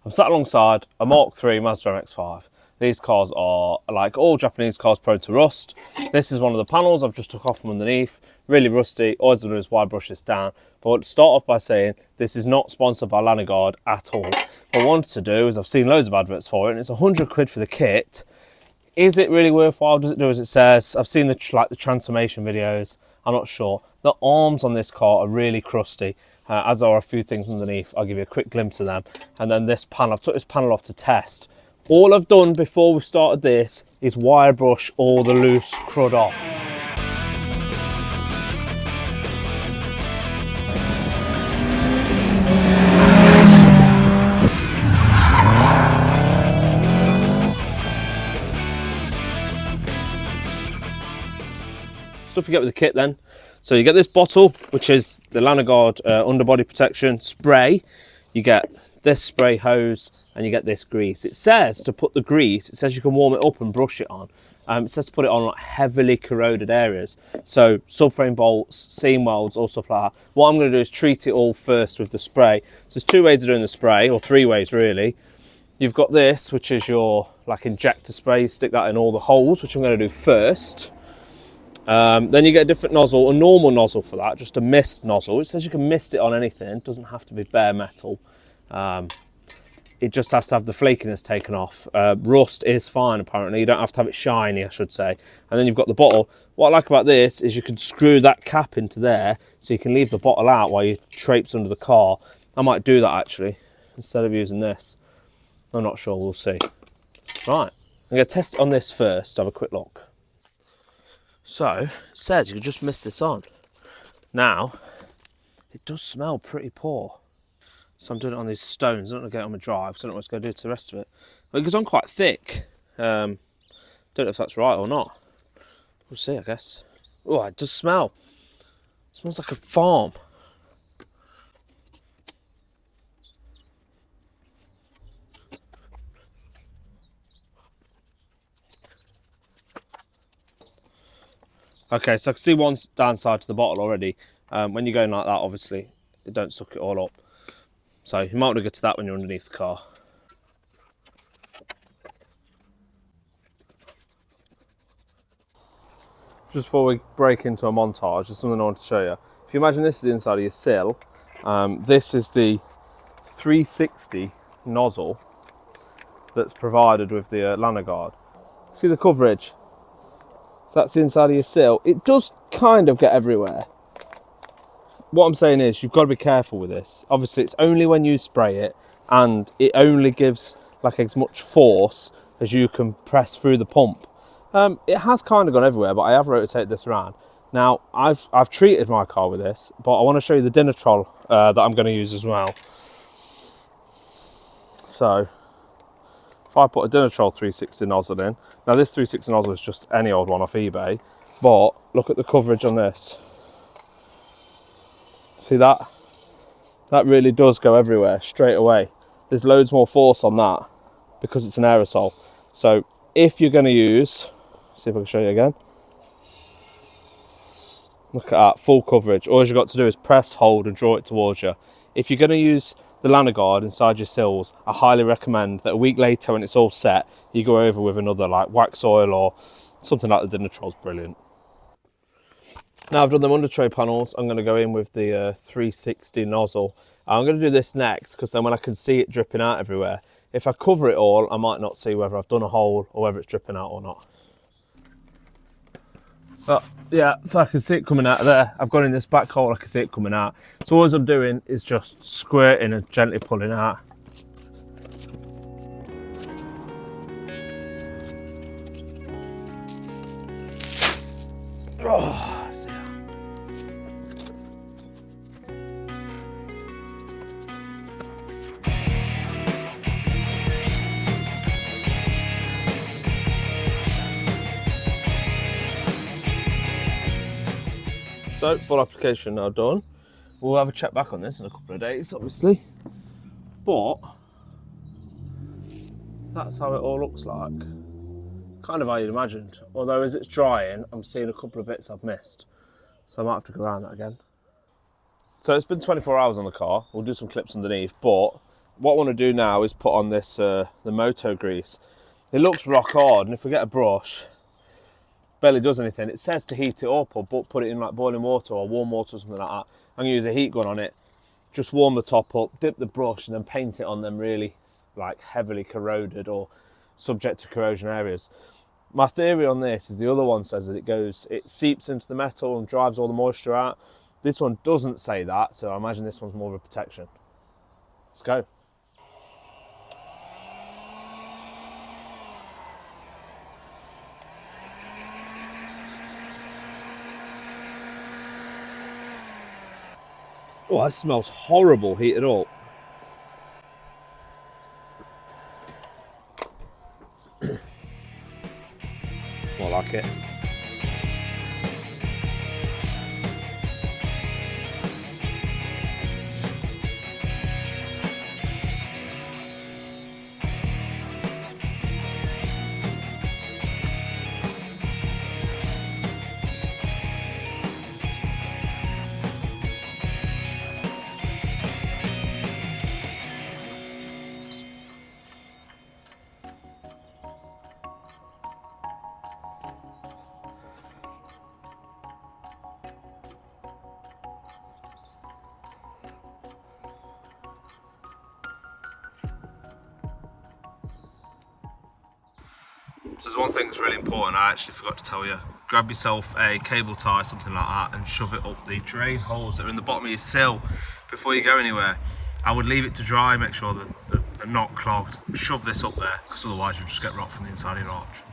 I'm sat alongside a Mk3 MX5. These cars are, like all Japanese cars, prone to rust. This is one of the panels I've just took off from underneath. Really rusty. Always going to do is wide brush this down. But I want to start off by saying this is not sponsored by Lanoguard at all. What I wanted to do is, I've seen loads of adverts for it, and it's 100 quid for the kit. Is it really worthwhile? Does it do as it says? I've seen the transformation videos. I'm not sure. The arms on this car are really crusty, as are a few things underneath. I'll give you a quick glimpse of them. And then this panel, I've took this panel off to test. All I've done before we started this is wire brush all the loose crud off. Stuff you get with the kit then. So you get this bottle, which is the Lanoguard underbody protection spray. You get this spray hose and you get this grease. It says to put the grease, it says you can warm it up and brush it on. It says to put it on like heavily corroded areas. So subframe bolts, seam welds, all stuff like that. What I'm going to do is treat it all first with the spray. So there's two ways of doing the spray, or three ways really. You've got this, which is your like injector spray. You stick that in all the holes, which I'm going to do first. Then you get a different nozzle, a normal nozzle for that, just a mist nozzle. It says you can mist it on anything, it doesn't have to be bare metal. It just has to have the flakiness taken off. Rust is fine apparently, you don't have to have it shiny, I should say. And then you've got the bottle. What I like about this is you can screw that cap into there, so you can leave the bottle out while you traipse under the car. I might do that actually, instead of using this. I'm not sure, we'll see. Right, I'm going to test it on this first, have a quick look. So, it says you can just mist this on. Now, it does smell pretty poor. So I'm doing it on these stones. I don't want to get it on my drive, so I don't know what it's going to do to the rest of it. But it goes on quite thick. Don't know if that's right or not. We'll see, I guess. Oh, it does smell. It smells like a farm. Okay, so I can see one downside to the bottle already. When you're going like that, obviously, it don't suck it all up. So you might want to get to that when you're underneath the car. Just before we break into a montage, there's something I want to show you. If you imagine this is the inside of your sill, this is the 360 nozzle that's provided with the Lanoguard. See the coverage? So that's the inside of your sill. It does kind of get everywhere. What I'm saying is you've got to be careful with this. Obviously it's only when you spray it, and it only gives like as much force as you can press through the pump. It has kind of gone everywhere, but I have rotated this around. Now I've treated my car with this, but I want to show you the dinner troll that I'm going to use as well. So if I put a dinner troll 360 nozzle in, now this 360 nozzle is just any old one off eBay, but look at the coverage on this. See that? That really does go everywhere straight away. There's loads more force on that because it's an aerosol. So if you're going to use, see if I can show you again. Look at that, full coverage. All you've got to do is press, hold and draw it towards you. If you're going to use the Lanoguard inside your sills, I highly recommend that a week later when it's all set, you go over with another like wax oil or something like the dinner troll's brilliant. Now I've done them under tray panels, I'm going to go in with the 360 nozzle. I'm going to do this next because then when I can see it dripping out everywhere, if I cover it all, I might not see whether I've done a hole or whether it's dripping out or not. But yeah, so I can see it coming out of there. I've gone in this back hole, I can see it coming out. So all I'm doing is just squirting and gently pulling out. Oh. So, full application now done. We'll have a check back on this in a couple of days, obviously. But that's how it all looks like. Kind of how you'd imagined. Although as it's drying, I'm seeing a couple of bits I've missed. So I might have to go around that again. So it's been 24 hours on the car. We'll do some clips underneath, but what I want to do now is put on this the moto grease. It looks rock hard, and if we get a brush, barely does anything. It says to heat it up or put it in like boiling water or warm water or something like that. I'm gonna use a heat gun on it, just warm the top up, dip the brush, and then paint it on them really like heavily corroded or subject to corrosion areas. My theory on this is the other one says that it seeps into the metal and drives all the moisture out. This one doesn't say that, so I imagine this one's more of a protection. Let's go. Oh, that smells horrible heated up. I like it. So there's one thing that's really important I actually forgot to tell you. Grab yourself a cable tie, something like that, and shove it up the drain holes that are in the bottom of your sill before you go anywhere. I would leave it to dry, make sure that they're not clogged. Shove this up there, because otherwise you'll just get rot from the inside of your arch.